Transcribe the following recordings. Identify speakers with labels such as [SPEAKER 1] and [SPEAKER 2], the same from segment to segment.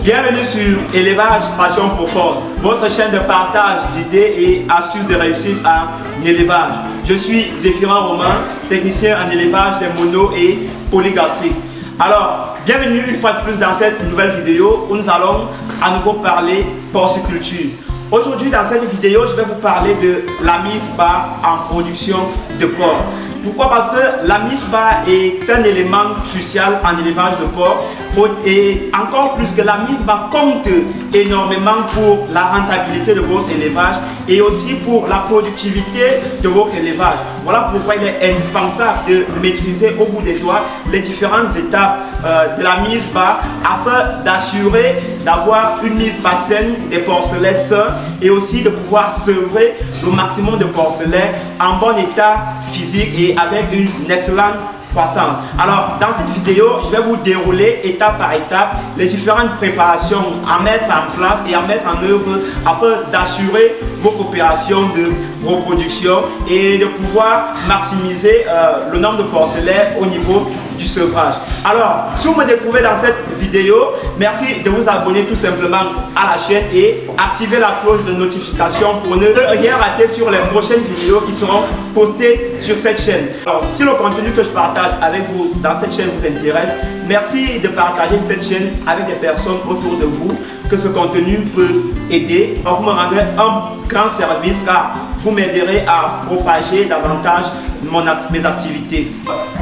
[SPEAKER 1] Bienvenue sur Élevage Passion Profonde, votre chaîne de partage d'idées et astuces de réussite en élevage. Je suis Zéphirin Romain, technicien en élevage des monos et polygastriques. Alors, bienvenue une fois de plus dans cette nouvelle vidéo où nous allons à nouveau parler porciculture. Aujourd'hui, dans cette vidéo, je vais vous parler de la mise bas en production de porc. Pourquoi? Parce que la mise bas est un élément crucial en élevage de porc et encore plus que la mise bas compte énormément pour la rentabilité de votre élevage et aussi pour la productivité de votre élevage. Voilà pourquoi il est indispensable de maîtriser au bout des doigts les différentes étapes de la mise bas afin d'assurer d'avoir une mise bas saine, des porcelets sains et aussi de pouvoir sevrer le maximum de porcelets en bon état physique et avec une excellente croissance. Alors, dans cette vidéo, je vais vous dérouler étape par étape les différentes préparations à mettre en place et à mettre en œuvre afin d'assurer vos opérations de reproduction et de pouvoir maximiser le nombre de porcelets au niveau du sevrage. Alors, si vous me découvrez dans cette vidéo, merci de vous abonner tout simplement à la chaîne et activer la cloche de notification pour ne rien rater sur les prochaines vidéos qui seront postées sur cette chaîne. Alors, si le contenu que je partage avec vous dans cette chaîne vous intéresse, merci de partager cette chaîne avec des personnes autour de vous que ce contenu peut aider. Vous me rendrez un grand service car vous m'aiderez à propager davantage mes activités.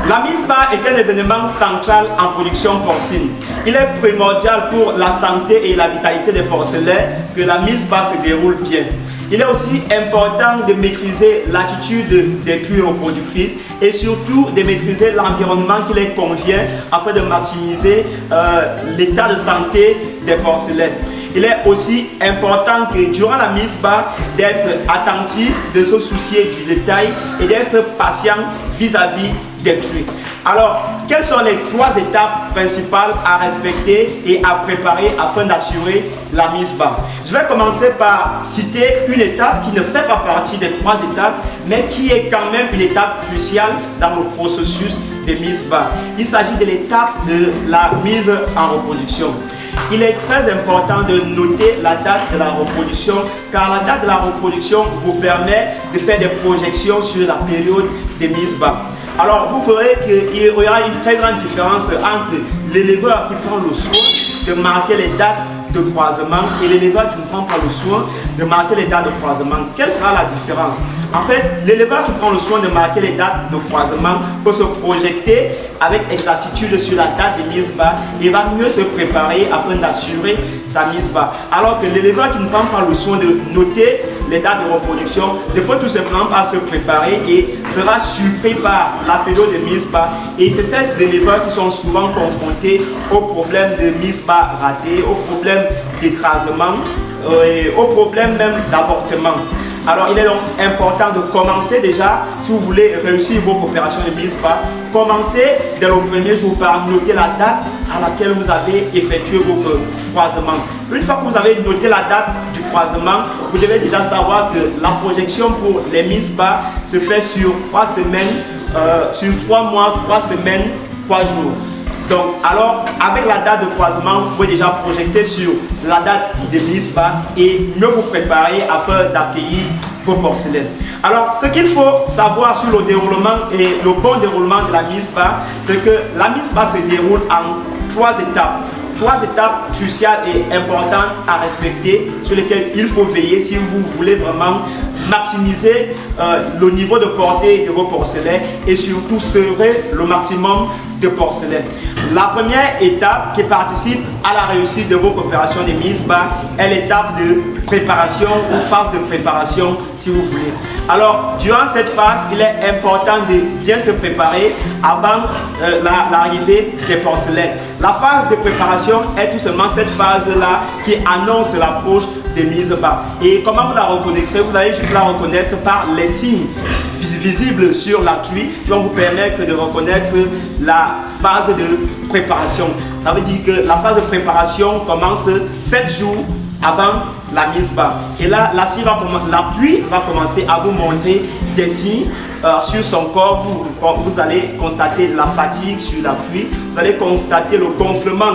[SPEAKER 1] La mise bas est un événement central en production porcine. Il est primordial pour la santé et la vitalité des porcelets que la mise bas se déroule bien. Il est aussi important de maîtriser l'attitude des cuirs reproductrices et surtout de maîtriser l'environnement qui les convient afin de maximiser l'état de santé des porcelets. Il est aussi important que durant la mise bas, d'être attentif, de se soucier du détail et d'être patient vis-à-vis des trucs. Alors, quelles sont les 3 étapes principales à respecter et à préparer afin d'assurer la mise bas? Je vais commencer par citer une étape qui ne fait pas partie des 3 étapes, mais qui est quand même une étape cruciale dans le processus de mise bas. Il s'agit de l'étape de la mise en reproduction. Il est très important de noter la date de la reproduction car la date de la reproduction vous permet de faire des projections sur la période de mise bas. Alors vous verrez qu'il y aura une très grande différence entre l'éleveur qui prend le soin de marquer les dates de croisement et l'éleveur qui ne prend pas le soin de marquer les dates de croisement. Quelle sera la différence? En fait, l'éleveur qui prend le soin de marquer les dates de croisement peut se projeter avec exactitude sur la date de mise bas et va mieux se préparer afin d'assurer sa mise bas. Alors que l'éleveur qui ne prend pas le soin de noter les dates de reproduction ne peut tout simplement pas se préparer et sera surpris par la période de mise bas. Et c'est ces éleveurs qui sont souvent confrontés aux problèmes de mise bas ratée, aux problèmes d'écrasement et aux problèmes même d'avortement. Alors il est donc important de commencer déjà, si vous voulez réussir vos opérations de mise bas, commencez dès le premier jour par noter la date à laquelle vous avez effectué vos croisements. Une fois que vous avez noté la date du croisement, vous devez déjà savoir que la projection pour les mises bas se fait sur 3 semaines, sur 3 mois, 3 semaines, 3 jours. Donc, alors, avec la date de croisement, vous pouvez déjà projeter sur la date de mise bas et mieux vous préparer afin d'accueillir vos porcelets. Alors, ce qu'il faut savoir sur le déroulement et le bon déroulement de la mise bas, c'est que la mise bas se déroule en 3 étapes. 3 étapes cruciales et importantes à respecter sur lesquelles il faut veiller si vous voulez vraiment maximiser le niveau de portée de vos porcelets et surtout sevrer le maximum de porcelets. La première étape qui participe à la réussite de vos opérations de mise bas est l'étape de préparation ou phase de préparation si vous voulez. Alors, durant cette phase, il est important de bien se préparer avant l'arrivée des porcelets. La phase de préparation est tout simplement cette phase-là qui annonce l'approche des mises bas. Et comment vous la reconnaîtrez? Vous allez juste la reconnaître par les signes visibles sur la truie qui vont vous permettre de reconnaître la phase de préparation. Ça veut dire que la phase de préparation commence 7 jours avant la mise bas. Et là, la pluie va commencer à vous montrer des signes sur son corps, vous allez constater la fatigue sur la pluie, vous allez constater le gonflement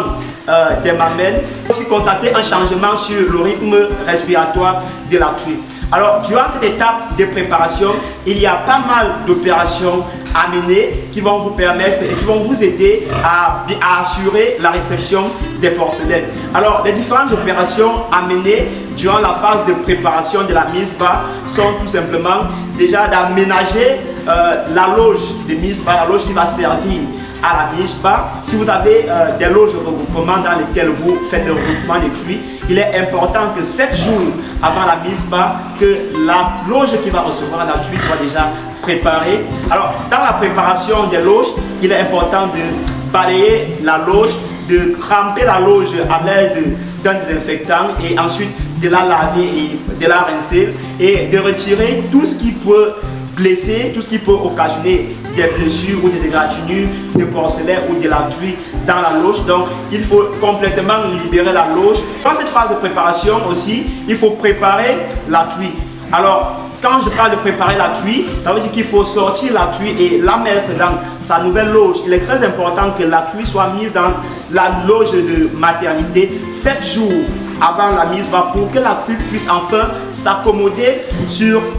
[SPEAKER 1] des mamelles, aussi constater un changement sur le rythme respiratoire de la pluie. Alors, durant cette étape de préparation, il y a pas mal d'opérations à mener qui vont vous permettre et qui vont vous aider à assurer la réception des porcelaines. Alors, les différentes opérations à mener durant la phase de préparation de la mise bas sont tout simplement déjà d'aménager la loge de mise bas, la loge qui va servir à la mise bas. Si vous avez des loges de regroupement dans lesquelles vous faites le regroupement des cuits, il est important que 7 jours avant la mise bas, que la loge qui va recevoir la cuit soit déjà préparée. Alors, dans la préparation des loges, il est important de balayer la loge, de cramper la loge à l'aide d'un désinfectant et ensuite de la laver et de la rincer et de retirer tout ce qui peut blesser, tout ce qui peut occasionner des blessures ou des égratignures de porcelaine ou de la truie dans la loge. Donc, il faut complètement libérer la loge. Dans cette phase de préparation aussi, il faut préparer la truie. Alors, quand je parle de préparer la truie, ça veut dire qu'il faut sortir la truie et la mettre dans sa nouvelle loge. Il est très important que la truie soit mise dans la loge de maternité 7 jours avant la mise bas pour que la truie puisse enfin s'accommoder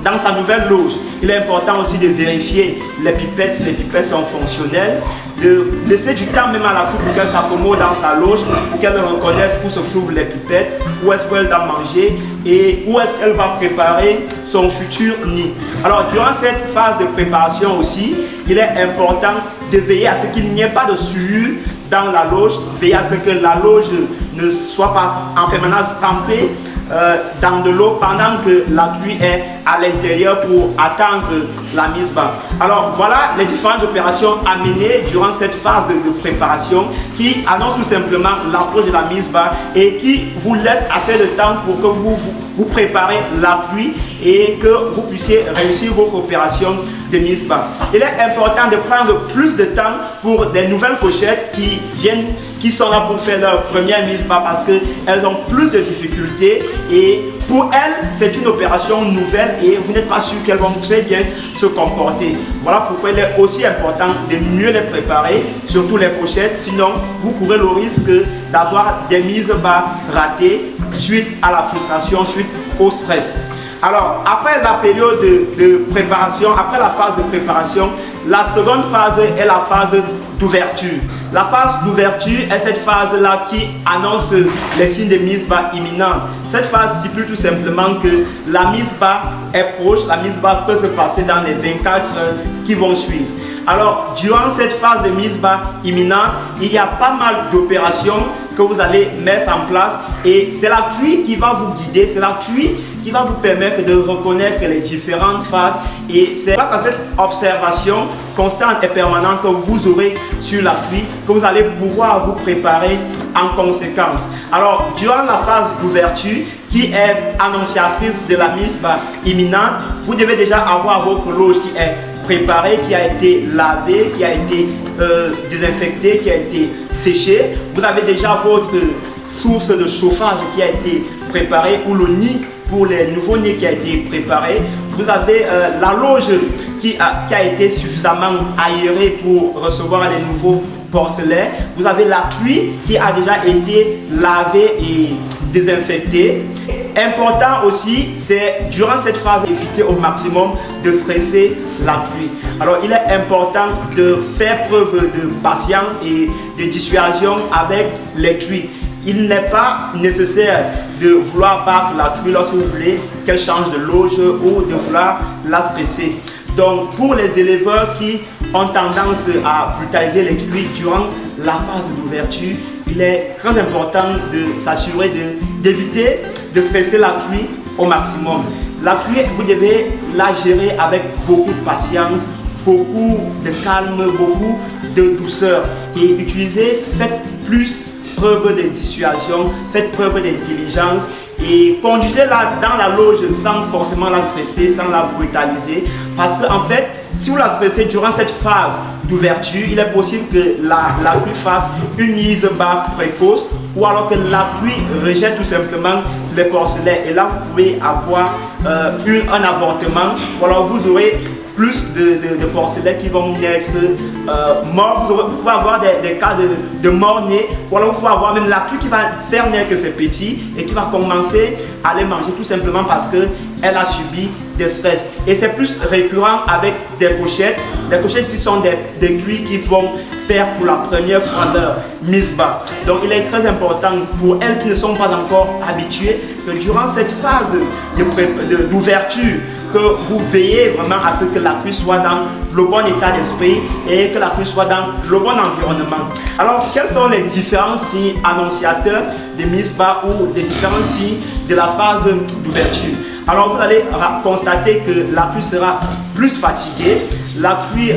[SPEAKER 1] dans sa nouvelle loge. Il est important aussi de vérifier les pipettes, si les pipettes sont fonctionnelles, de laisser du temps même à la truie pour qu'elle s'accommode dans sa loge, pour qu'elle reconnaisse où se trouvent les pipettes, où est-ce qu'elle doit manger et où est-ce qu'elle va préparer son futur nid. Alors, durant cette phase de préparation aussi, il est important de veiller à ce qu'il n'y ait pas de sueur dans la loge, veiller à ce que la loge ne soit pas en permanence trempée dans de l'eau pendant que la truie est à l'intérieur pour attendre la mise bas. Alors voilà les différentes opérations à mener durant cette phase de préparation qui annoncent tout simplement l'approche de la mise bas et qui vous laisse assez de temps pour que vous préparez la pluie et que vous puissiez réussir votre opération de mise bas. Il est important de prendre plus de temps pour des nouvelles cochettes qui sont là pour faire leur première mise bas parce qu'elles ont plus de difficultés et pour elles, c'est une opération nouvelle et vous n'êtes pas sûr qu'elles vont très bien se comporter. Voilà pourquoi il est aussi important de mieux les préparer, surtout les cochettes, sinon vous courez le risque d'avoir des mises bas ratées suite à la frustration, suite au stress. Alors, après la période de préparation, après la phase de préparation, la seconde phase est la phase d'ouverture. La phase d'ouverture est cette phase-là qui annonce les signes de mise bas imminente. Cette phase stipule tout simplement que la mise bas est proche, la mise bas peut se passer dans les 24 heures qui vont suivre. Alors, durant cette phase de mise bas imminente, il y a pas mal d'opérations que vous allez mettre en place et c'est la truie qui va vous guider, c'est la truie qui va vous permettre de reconnaître les différentes phases et c'est grâce à cette observation constante et permanente que vous aurez sur la truie que vous allez pouvoir vous préparer en conséquence. Alors, durant la phase d'ouverture qui est annonciatrice de la mise bas imminente, vous devez déjà avoir votre loge qui est préparée, qui a été lavée, qui a été désinfectée, qui a été séchée. Vous avez déjà votre source de chauffage qui a été préparée ou le nid pour les nouveaux-nés qui a été préparé. Vous avez la loge qui a été suffisamment aérée pour recevoir les nouveaux porcelains. Vous avez la truie qui a déjà été lavée et désinfectée. Important aussi, c'est durant cette phase d'éviter au maximum de stresser la truie. Alors il est important de faire preuve de patience et de dissuasion avec les truies. Il n'est pas nécessaire de vouloir battre la truie lorsque vous voulez qu'elle change de loge ou de vouloir la stresser. Donc pour les éleveurs qui ont tendance à brutaliser les truies durant la phase d'ouverture, il est très important de s'assurer d'éviter de stresser la truie au maximum. La truie, vous devez la gérer avec beaucoup de patience, beaucoup de calme, beaucoup de douceur et faites plus preuve de dissuasion, faites preuve d'intelligence et conduisez-la dans la loge sans forcément la stresser, sans la brutaliser parce qu'en fait, si vous la stressez durant cette phase d'ouverture, il est possible que la truie fasse une mise bas précoce ou alors que la truie rejette tout simplement les porcelains et là vous pouvez avoir un avortement ou alors vous aurez plus de porcelets qui vont naître morts. Vous pouvez avoir des cas de mort-nés, ou alors vous pouvez avoir même la truie qui va faire naître ses petits et qui va commencer à les manger tout simplement parce qu'elle a subi des stress. Et c'est plus récurrent avec des cochettes. Les cochettes ici sont des cuits qui vont faire pour la première fois leur mise bas. Donc il est très important pour elles qui ne sont pas encore habituées que durant cette phase d'ouverture, que vous veillez vraiment à ce que la cuisse soit dans le bon état d'esprit et que la cuisse soit dans le bon environnement. Alors, quels sont les différents signes annonciateurs de mise bas ou des différents signes de la phase d'ouverture? Alors, vous allez constater que la cuisse sera plus fatiguée. La cuisse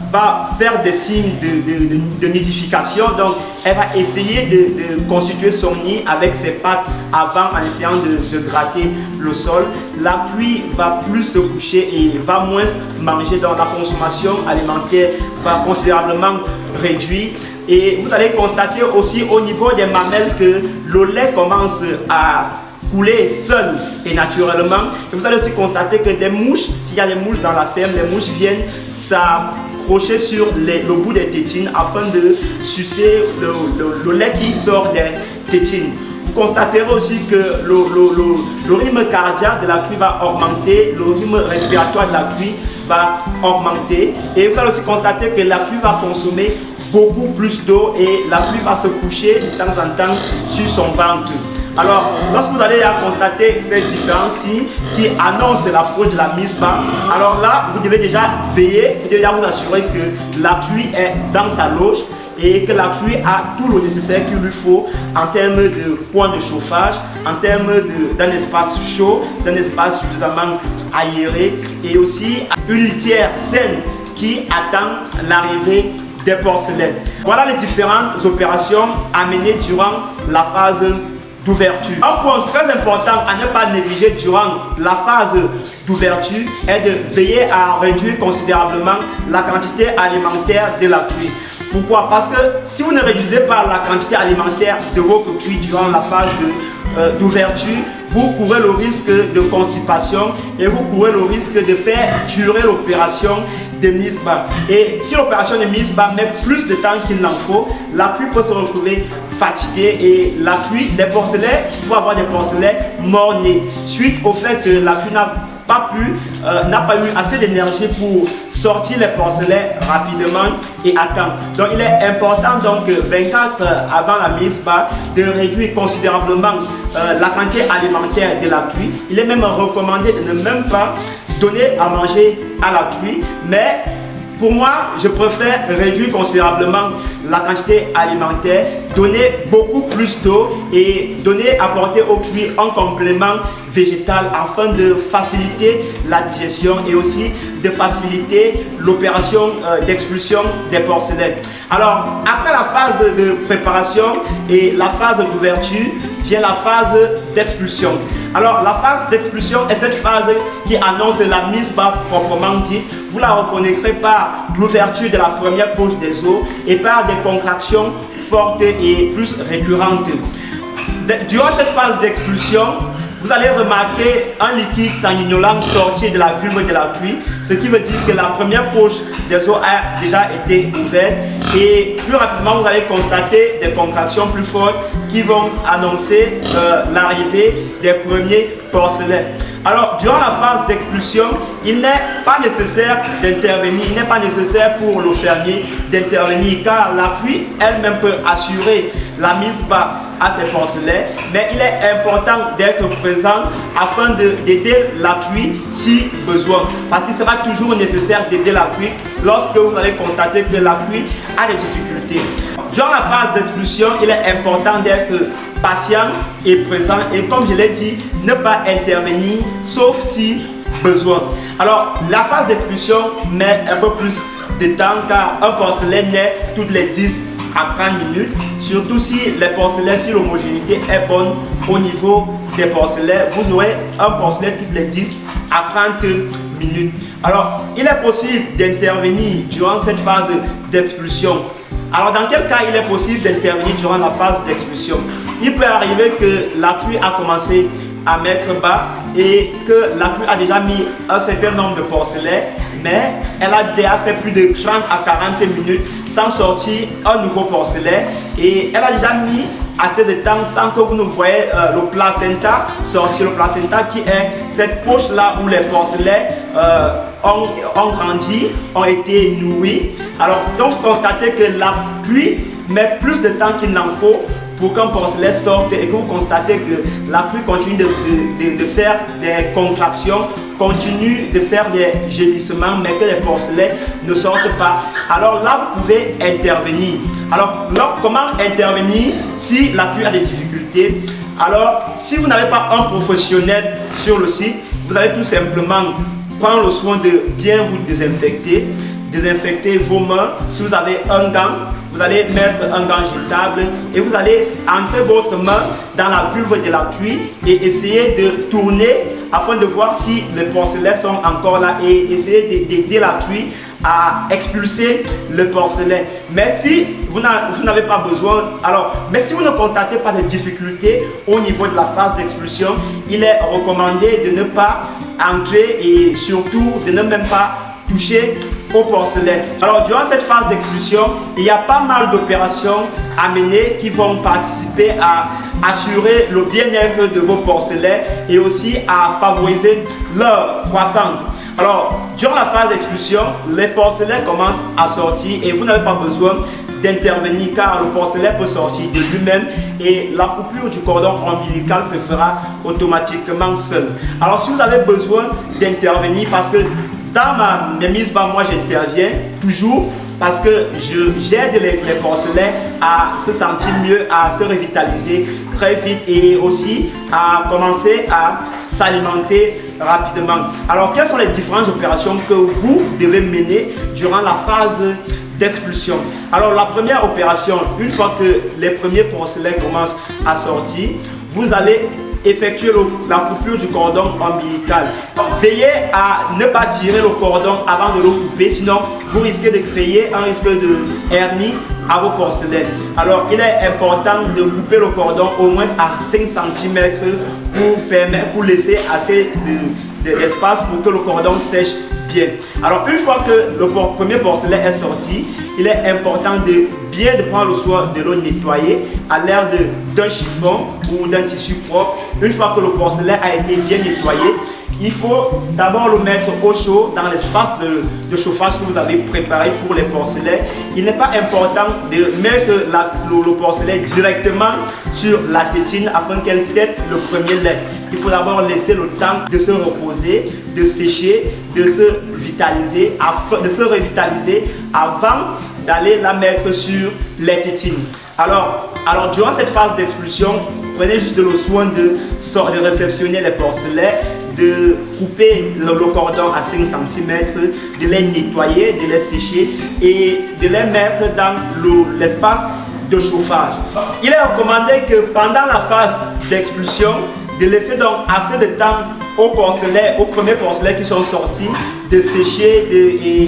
[SPEAKER 1] va faire des signes de nidification, donc elle va essayer de constituer son nid avec ses pattes avant en essayant de gratter le sol. La cuisse va plus se coucher et va moins manger, donc la consommation alimentaire va considérablement réduire. Et vous allez constater aussi au niveau des mamelles que le lait commence à couler seul et naturellement. Et vous allez aussi constater que des mouches, s'il y a des mouches dans la ferme, les mouches viennent s'accrocher sur le bout des tétines afin de sucer le lait qui sort des tétines. Vous constaterez aussi que le rythme cardiaque de la truie va augmenter, le rythme respiratoire de la truie va augmenter. Et vous allez aussi constater que la truie va consommer beaucoup plus d'eau et la truie va se coucher de temps en temps sur son ventre. Alors, lorsque vous allez constater ces différents signes qui annoncent l'approche de la mise bas, alors là, vous devez déjà veiller, vous devez déjà vous assurer que la truie est dans sa loge et que la truie a tout le nécessaire qu'il lui faut en termes de point de chauffage, en termes d'un espace chaud, d'un espace suffisamment aéré et aussi une litière saine qui attend l'arrivée des porcelets. Voilà les différentes opérations à mener durant la phase d'ouverture. Un point très important à ne pas négliger durant la phase d'ouverture est de veiller à réduire considérablement la quantité alimentaire de la truie. Pourquoi? Parce que si vous ne réduisez pas la quantité alimentaire de votre truie durant la phase d'ouverture, vous courez le risque de constipation et vous courez le risque de faire durer l'opération de mise bas. Et si l'opération de mise bas met plus de temps qu'il n'en faut, la truie peut se retrouver fatiguée et la truie, des porcelets, vous pouvez avoir des porcelets morts-nés suite au fait que la truie n'a pas eu assez d'énergie pour sortir les porcelets rapidement et à temps. Donc il est important donc 24 heures avant la mise bas de réduire considérablement la quantité alimentaire de la truie. Il est même recommandé de ne même pas donner à manger à la truie, mais pour moi, je préfère réduire considérablement la quantité alimentaire, donner beaucoup plus d'eau et apporter aux truies un complément végétal afin de faciliter la digestion et aussi de faciliter l'opération d'expulsion des porcelets. Alors, après la phase de préparation et la phase d'ouverture, vient la phase d'expulsion. Alors, la phase d'expulsion est cette phase qui annonce la mise bas proprement dit. Vous la reconnaîtrez par l'ouverture de la première poche des os et par des contractions fortes et plus récurrentes. Durant cette phase d'expulsion, vous allez remarquer un liquide sanguinolent sortir de la vulve de la truie, ce qui veut dire que la première poche des os a déjà été ouverte et plus rapidement vous allez constater des contractions plus fortes qui vont annoncer l'arrivée des premiers porcelets. Alors, durant la phase d'expulsion, il n'est pas nécessaire d'intervenir, il n'est pas nécessaire pour le fermier d'intervenir car la truie elle-même peut assurer la mise bas à ses porcelets, mais il est important d'être présent afin d'aider la truie si besoin, parce qu'il sera toujours nécessaire d'aider la truie lorsque vous allez constater que la truie a des difficultés. Durant la phase d'expulsion, il est important d'être patient et présent et comme je l'ai dit, ne pas intervenir sauf si besoin. Alors, la phase d'expulsion met un peu plus de temps car un porcelet naît toutes les 10 à 30 minutes, surtout si les porcelets, si l'homogénéité est bonne au niveau des porcelets, vous aurez un porcelet toutes les 10 à 30 minutes. Alors, il est possible d'intervenir durant cette phase d'expulsion. Alors, dans quel cas il est possible d'intervenir durant la phase d'expulsion? Il peut arriver que la truie a commencé à mettre bas et que la truie a déjà mis un certain nombre de porcelets, mais elle a déjà fait plus de 30 à 40 minutes sans sortir un nouveau porcelet, et elle a déjà mis assez de temps sans que vous ne voyez le placenta sortir. Le placenta qui est cette poche là où les porcelets ont grandi, ont été nourris. Alors donc vous constatez que la pluie met plus de temps qu'il n'en faut pour qu'un porcelet sorte, et que vous constatez que la pluie continue de faire des contractions, continue de faire des gémissements, mais que les porcelets ne sortent pas. Alors là, vous pouvez intervenir. Alors comment intervenir si la pluie a des difficultés? Alors, si vous n'avez pas un professionnel sur le site, vous allez tout simplement prendre le soin de bien vous désinfecter vos mains. Si vous avez un gant, vous allez mettre un gant jetable et vous allez entrer votre main dans la vulve de la truie et essayer de tourner afin de voir si les porcelets sont encore là, et essayer d'aider la truie à expulser le porcelet. Mais si vous n'avez pas besoin, mais si vous ne constatez pas de difficultés au niveau de la phase d'expulsion, il est recommandé de ne pas entrer et surtout de ne même pas toucher au porcelet. Alors durant cette phase d'expulsion, il y a pas mal d'opérations à mener qui vont participer à assurer le bien-être de vos porcelets et aussi à favoriser leur croissance. Alors durant la phase d'expulsion, les porcelets commencent à sortir et vous n'avez pas besoin d'intervenir car le porcelet peut sortir de lui-même et la coupure du cordon ombilical se fera automatiquement seule. Alors si vous avez besoin d'intervenir, parce que dans mes mises bas, moi j'interviens toujours parce que j'aide les porcelets à se sentir mieux, à se revitaliser très vite et aussi à commencer à s'alimenter rapidement. Alors quelles sont les différentes opérations que vous devez mener durant la phase d'expulsion? Alors la première opération, une fois que les premiers porcelets commencent à sortir, vous allez effectuer la coupure du cordon ombilical. Veillez à ne pas tirer le cordon avant de le couper, sinon vous risquez de créer un risque de hernie à vos porcelets. Alors il est important de couper le cordon au moins à 5 cm pour laisser assez d'espace pour que le cordon sèche bien. Alors une fois que le premier porcelet est sorti, il est important de bien prendre le soin de le nettoyer à l'aide d'un chiffon ou d'un tissu propre. Une fois que le porcelet a été bien nettoyé, il faut d'abord le mettre au chaud dans l'espace de chauffage que vous avez préparé pour les porcelets. Il n'est pas important de mettre le porcelet directement sur la tétine afin qu'elle tète le premier lait. Il faut d'abord laisser le temps de se reposer, de sécher, de se revitaliser avant d'aller la mettre sur les tétines. Alors durant cette phase d'expulsion, prenez juste le soin de réceptionner les porcelets, de couper le cordon à 5 cm, de les nettoyer, de les sécher et de les mettre dans l'espace de chauffage. Il est recommandé que pendant la phase d'expulsion, de laisser donc assez de temps aux premiers porcelets qui sont sortis, de sécher et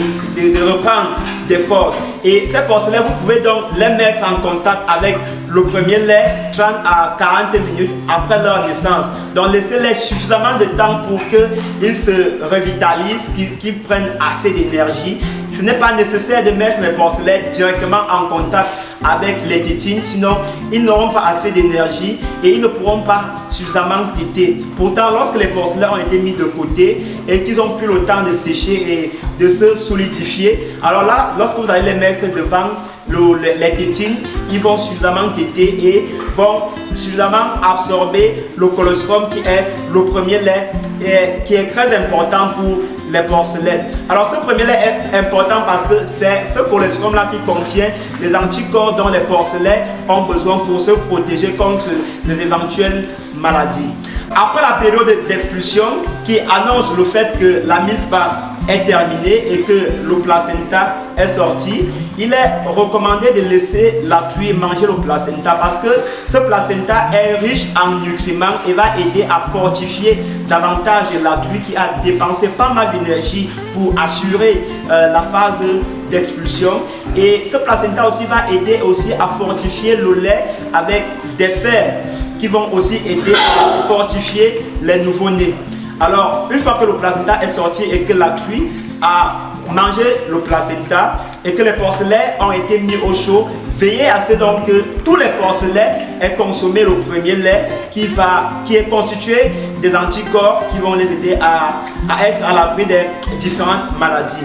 [SPEAKER 1] de reprendre des forces. Et ces porcelets, vous pouvez donc les mettre en contact avec le premier lait 30 à 40 minutes après leur naissance. Donc laissez-les suffisamment de temps pour qu'ils se revitalisent, qu'ils prennent assez d'énergie. Ce n'est pas nécessaire de mettre les porcelets directement en contact avec les tétines, sinon ils n'auront pas assez d'énergie et ils ne pourront pas suffisamment téter. Pourtant, lorsque les porcelets ont été mis de côté et qu'ils ont pris le temps de sécher et de se solidifier, alors là, lorsque vous allez les mettre devant les tétines, ils vont suffisamment téter et vont suffisamment absorber le colostrum qui est le premier lait et qui est très important pour les porcelets. Alors ce premier lait est important parce que c'est ce colostrum là qui contient les anticorps dont les porcelets ont besoin pour se protéger contre les éventuelles maladies. Après la période d'expulsion qui annonce le fait que la mise bas est terminée et que le placenta est sorti, il est recommandé de laisser la truie manger le placenta parce que ce placenta est riche en nutriments et va aider à fortifier davantage la truie qui a dépensé pas mal d'énergie pour assurer la phase d'expulsion. Et ce placenta aussi va aider aussi à fortifier le lait avec des fers qui vont aussi aider à fortifier les nouveau-nés. Alors, une fois que le placenta est sorti et que la truie a mangé le placenta et que les porcelets ont été mis au chaud, veillez à ce donc que tous les porcelets aient consommé le premier lait qui est constitué des anticorps qui vont les aider à être à l'abri des différentes maladies.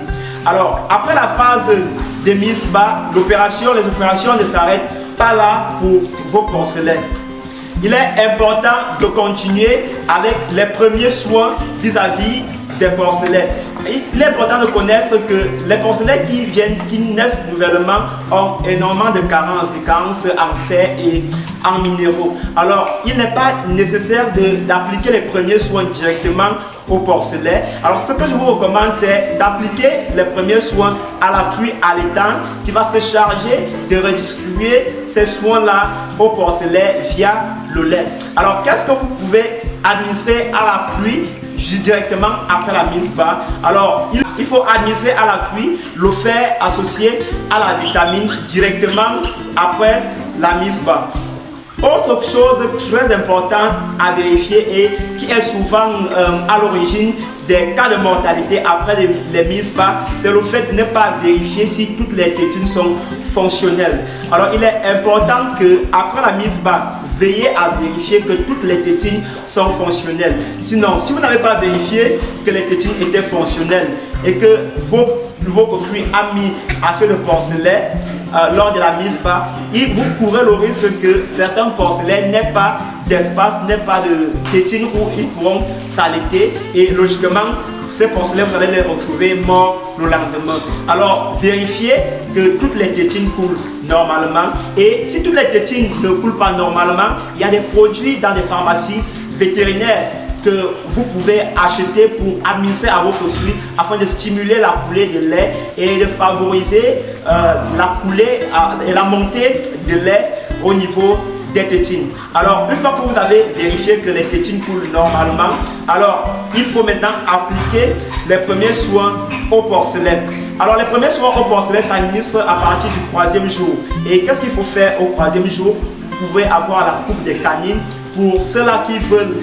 [SPEAKER 1] Alors, après la phase de mise bas, les opérations ne s'arrêtent pas là pour vos porcelets. Il est important de continuer avec les premiers soins vis-à-vis des porcelets. Il est important de connaître que les porcelets qui naissent nouvellement ont énormément de carences en fer et en minéraux. Alors, il n'est pas nécessaire d'appliquer les premiers soins directement au porcelet. Alors, ce que je vous recommande, c'est d'appliquer les premiers soins à la truie allaitante qui va se charger de redistribuer ces soins-là au porcelet via le lait. Alors, qu'est-ce que vous pouvez administrer à la truie directement après la mise bas? Alors, il faut administrer à la truie le fer associé à la vitamine directement après la mise bas. Autre chose très importante à vérifier et qui est souvent à l'origine des cas de mortalité après les mises bas, c'est le fait de ne pas vérifier si toutes les tétines sont fonctionnelles. Alors, il est important que après la mise bas, veillez à vérifier que toutes les tétines sont fonctionnelles. Sinon, si vous n'avez pas vérifié que les tétines étaient fonctionnelles et que vos coquilles ont mis assez de porcelaine lors de la mise bas, vous courez le risque que certains porcelaines n'aient pas d'espace, n'aient pas de tétines où ils pourront s'allaiter et logiquement, ces porcelaines, vous allez les retrouver morts le lendemain. Alors, vérifiez que toutes les tétines coulent normalement. Et si toutes les tétines ne coulent pas normalement, il y a des produits dans des pharmacies vétérinaires que vous pouvez acheter pour administrer à vos coquilles afin de stimuler la coulée de lait et de favoriser la coulée et la montée de lait au niveau des tétines. Alors, une fois que vous avez vérifié que les tétines coulent normalement, alors il faut maintenant appliquer les premiers soins au porcelet. Alors, les premiers soins au porcelet s'administrent à partir du 3e jour. Et qu'est-ce qu'il faut faire au 3e jour? Vous pouvez avoir la coupe des canines. Pour ceux-là qui veulent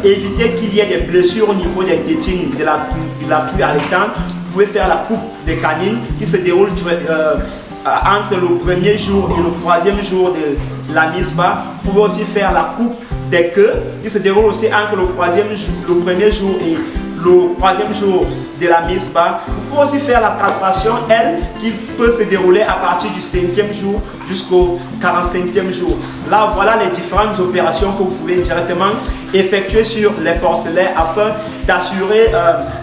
[SPEAKER 1] éviter qu'il y ait des blessures au niveau des tétines de la truie allaitante, vous pouvez faire la coupe des canines qui se déroule entre le 1er jour et le 3e jour de la mise bas. Vous pouvez aussi faire la coupe des queues qui se déroule aussi entre le 1er jour et le 3e jour de la mise bas. Vous pouvez aussi faire la castration, elle, qui peut se dérouler à partir du 5e jour jusqu'au 45e jour. Là, voilà les différentes opérations que vous pouvez directement effectuer sur les porcelets afin d'assurer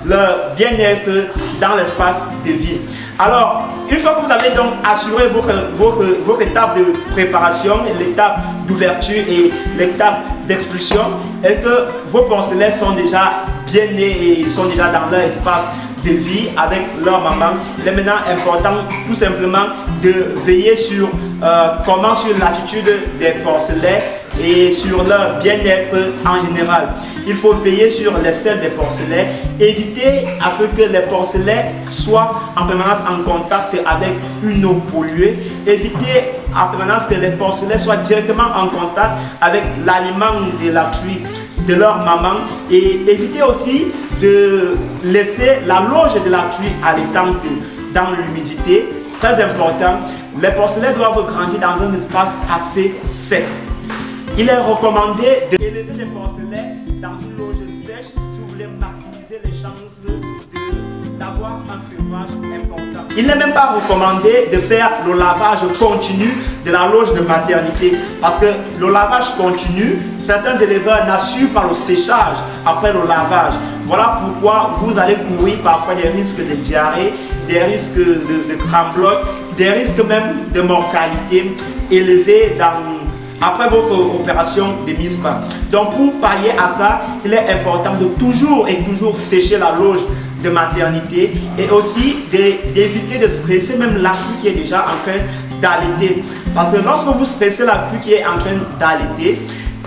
[SPEAKER 1] leur bien-être dans l'espace de vie. Alors, une fois que vous avez donc assuré votre étape de préparation, l'étape d'ouverture et l'étape d'expulsion, et que vos porcelets sont déjà bien nés et sont déjà dans leur espace de vie avec leur maman, il est maintenant important tout simplement de veiller sur l'attitude des porcelets et sur leur bien-être en général. Il faut veiller sur les selles des porcelets, éviter à ce que les porcelets soient en permanence en contact avec une eau polluée, éviter en permanence que les porcelets soient directement en contact avec l'aliment de la truie de leur maman, et éviter aussi de laisser la loge de la truie allaitante dans l'humidité. Très important, les porcelets doivent grandir dans un espace assez sec. Il est recommandé d'élever les porcelets dans une loge sèche si vous voulez maximiser les chances d'avoir un feuillage important. Il n'est même pas recommandé de faire le lavage continu de la loge de maternité parce que le lavage continu, certains éleveurs n'assurent pas le séchage après le lavage. Voilà pourquoi vous allez courir parfois des risques de diarrhée, des risques de crampe-bloc, des risques même de mortalité élevés après votre opération de mise bas. Donc pour pallier à ça, il est important de toujours sécher la loge de maternité et aussi d'éviter de stresser même la truie qui est déjà en train d'allaiter. Parce que lorsque vous stressez la truie qui est en train d'allaiter,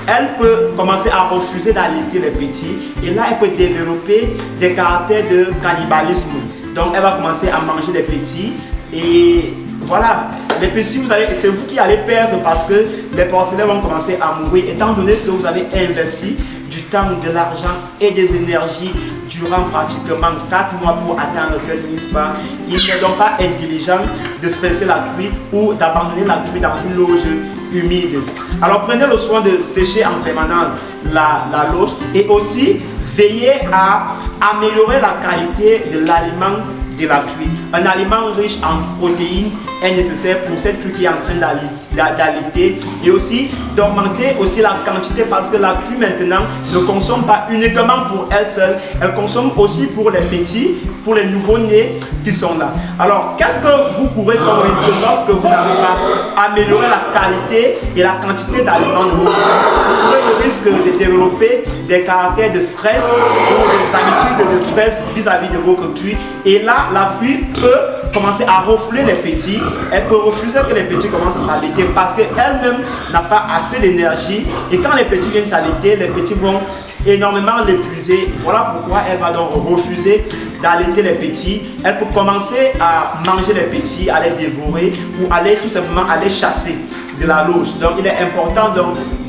[SPEAKER 1] elle peut commencer à refuser d'allaiter les petits et là elle peut développer des caractères de cannibalisme. Donc elle va commencer à manger les petits et voilà, les petits, c'est vous qui allez perdre parce que les porcelains vont commencer à mourir étant donné que vous avez investi du temps, de l'argent et des énergies durant pratiquement 4 mois pour atteindre cette mise bas. Il n'est donc pas intelligent de stresser la truie ou d'abandonner la truie dans une loge humide. Alors prenez le soin de sécher en permanence la loge et aussi veillez à améliorer la qualité de l'aliment de la truie. Un aliment riche en protéines est nécessaire pour cette truie qui est en train d'allaiter et aussi d'augmenter aussi la quantité parce que la truie maintenant ne consomme pas uniquement pour elle seule, elle consomme aussi pour les petits, pour les nouveaux-nés qui sont là. Alors qu'est-ce que vous pourrez comme risque lorsque vous n'avez pas amélioré la qualité et la quantité d'aliments de vos truies? Vous courez le risque de développer des caractères de stress ou des habitudes de stress vis-à-vis de votre truie et là la truie peut commencer à refouler les petits, elle peut refuser que les petits commencent à s'allaiter parce qu'elle-même n'a pas assez d'énergie et quand les petits viennent s'allaiter, les petits vont énormément l'épuiser. Voilà pourquoi elle va donc refuser d'allaiter les petits. Elle peut commencer à manger les petits, à les dévorer ou aller tout simplement à les chasser de la loge. Donc il est important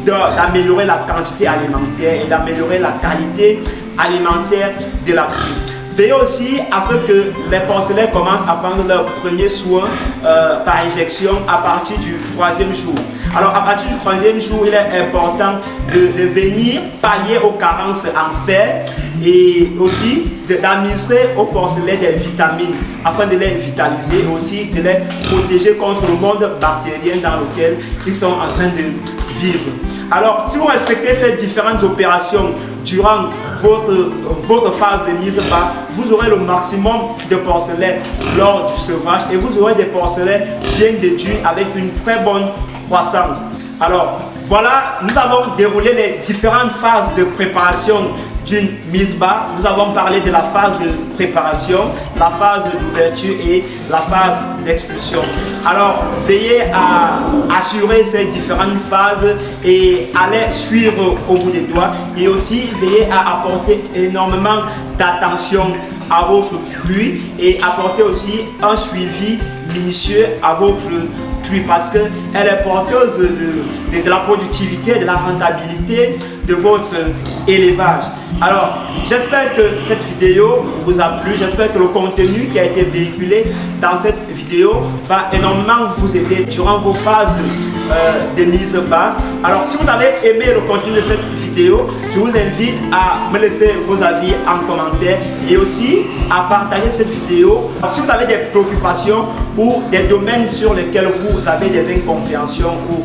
[SPEAKER 1] d'améliorer la quantité alimentaire et d'améliorer la qualité alimentaire de la truie. Veillez aussi à ce que les porcelains commencent à prendre leurs premiers soins par injection à partir du 3e jour. Alors à partir du 3e jour, il est important de venir pallier aux carences en fer et aussi d'administrer aux porcelains des vitamines afin de les vitaliser et aussi de les protéger contre le monde bactérien dans lequel ils sont en train de vivre. Alors si vous respectez ces différentes opérations durant votre phase de mise bas, vous aurez le maximum de porcelains lors du sevrage et vous aurez des porcelains bien déduits avec une très bonne croissance. Alors voilà, nous avons déroulé les différentes phases de préparation d'une mise bas. Nous avons parlé de la phase de préparation, la phase d'ouverture et la phase d'expulsion. Alors veillez à assurer ces différentes phases et à les suivre au bout des doigts et aussi veillez à apporter énormément d'attention à votre pluie et apporter aussi un suivi minutieux à votre truie parce qu'elle est porteuse de la productivité, de la rentabilité de votre élevage. Alors, j'espère que cette vidéo vous a plu, j'espère que le contenu qui a été véhiculé dans cette vidéo va énormément vous aider durant vos phases de mise bas. Alors, si vous avez aimé le contenu de cette vidéo, je vous invite à me laisser vos avis en commentaire et aussi à partager cette vidéo. Alors, si vous avez des préoccupations ou des domaines sur lesquels vous avez des incompréhensions ou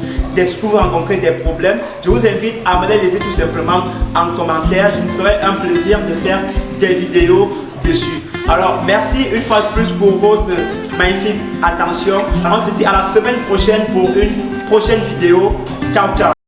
[SPEAKER 1] vous rencontrez des problèmes, je vous invite à me les laisser tout simplement en commentaire. Je me ferai un plaisir de faire des vidéos dessus. Alors merci une fois de plus pour votre magnifique attention. Alors, on se dit à la semaine prochaine pour une prochaine vidéo. Ciao ciao.